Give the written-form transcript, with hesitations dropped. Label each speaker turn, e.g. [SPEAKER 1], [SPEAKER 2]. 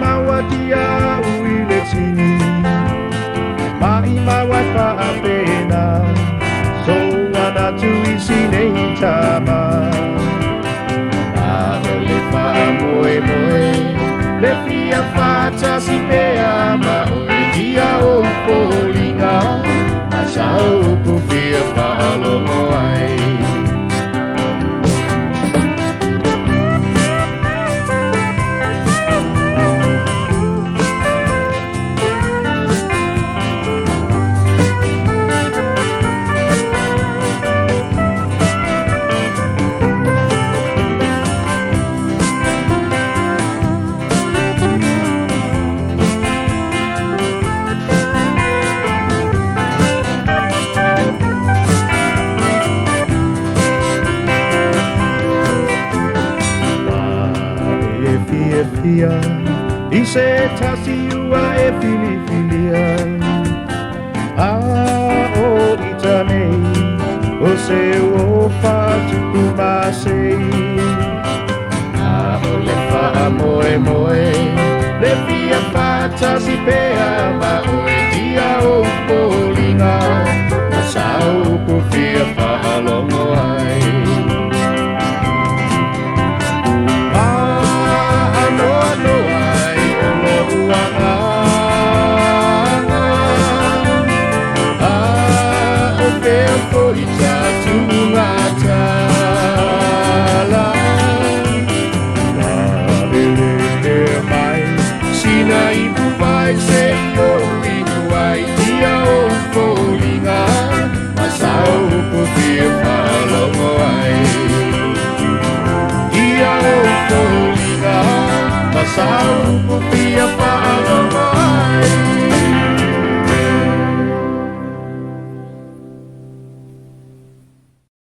[SPEAKER 1] mawatia uile tini mai mawai whaapena so ana tui sinei tama le wha moe moe le fia whata si pea ma oe kia o polinga a sa o po fia whaalo moai I se tasi ua e filifilia a o ita nei o se o whatuku masei a o le wha moe moe le fia whatasi pea ma o e tia o polinga ma sa o po fia whahalongo ai Sao